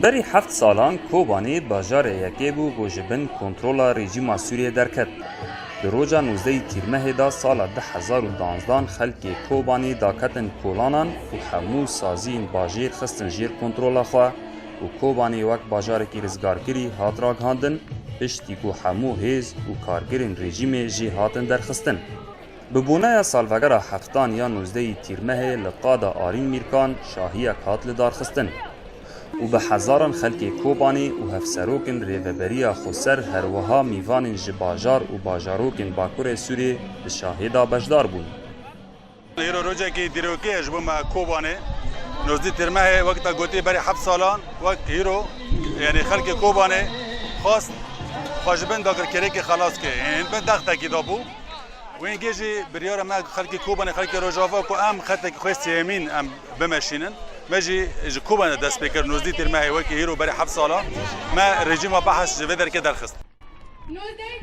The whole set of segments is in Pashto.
بری 7 سالان کوبانی باجار یکی بو گوجبن کنترولا رژیم سوریه درکت. در روزا 19 تیر ماه دا سال 2012 خلک کوبانی داکتن کولانان و همو سازین باجیر خستن جیر کنترولا خواه و کوبانی وک باجار کی رزگارگری هات را گاندن پشتی کو همو هیز و کارگرین رژیم جی هاتن درخستن. ببونه سالوگر هفتان یا 19 تیر ماه لقادا آرین میرکان شاهی اکات لدار خستن و به هزاران خلک کوبانی و هفسروکن ریوبریا خسر هر وها میوان جباجار و باجاروکن باکور سوری به شاهدا بجدار بون. هیرو روزه کی دیروکی اجبو ما کوبانی 19 تیر ماه وقتا گوتی بری 7 سالان وقت هیرو یعنی خلک کوبانی خواست خواجبن داگر کره که خلاص که این به دخته کی دابو و این گیجی بریار ما خلک کوبانی خلک روجافا کو ام خط خواستی یمین ام بمشینن ماجي كوبا دست بكر نوزدي ترماهي وكي هيرو بري 7 سالا ما رژیم بحث جویدر که درخست.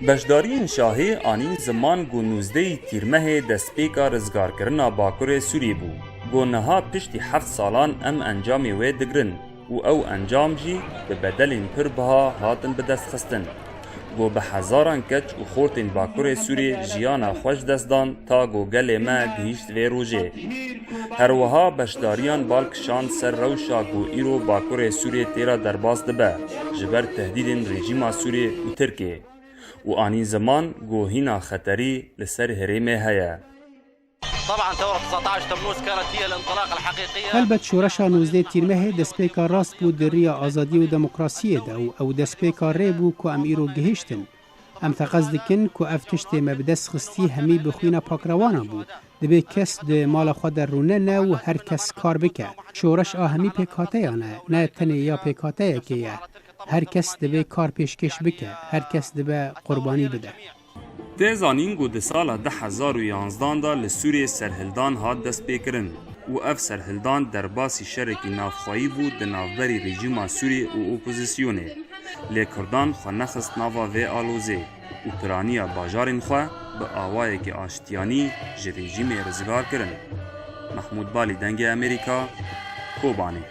بشداری شاهی آنی زمان گو 19 تیر ماه دست پیکا رزگار کرنا باکور سوری بو. گو نها پشتی 7 سالان ام انجامی وی دگرن و او انجام جی به بدلین پر بها هاتن به دست خستن. گو به هزاران کچ و خورتین باکور سوری جیانا خوش دستدان تا گو گل ما گهیشت وی روژه. هر وها بشداریان بالک شان سر روشا گو ایرو باکور سوری تیرا درباز دبه جبر تهدید رژیم سوری و ترکیه و آنی زمان گو هینا خطری لسر هریمه هیا. طبعا ثورة 19 تموز كانت هي الانطلاقة الحقيقية. هلبت شورشا 19 تیر ماه دسپیکا راست بود دریا آزادی و دموکراسی ده او دسپیکا ری بو کو ام ایرو گهشتن. ام تقصد دکن کو افتشت مبدس خستی همی بخوینا پاکروانا بود. دبی کس ده مال خود رونه نه و هر کس کار بکه. شورش آهمی پیکاته یا نه تنه یا پیکاته که یه. هر کس دبی کار پیشکش بکه. هر کس دبی قربانی بده. تیزانین گو ده سال 2011 دا لسوری سرهلدان هات دست پیکرن و اف سرهلدان در باسی شرکی نافخواهی بود ده نافبری رژیم سوری و اپوزیسیونه لی کردان خو نخست ناوا و آلوزه و پرانیا باجارین خواه به آوائه که آشتیانی جه رژیم رزگار کرن. محمود بالی دنگ امریکا، کوبانی.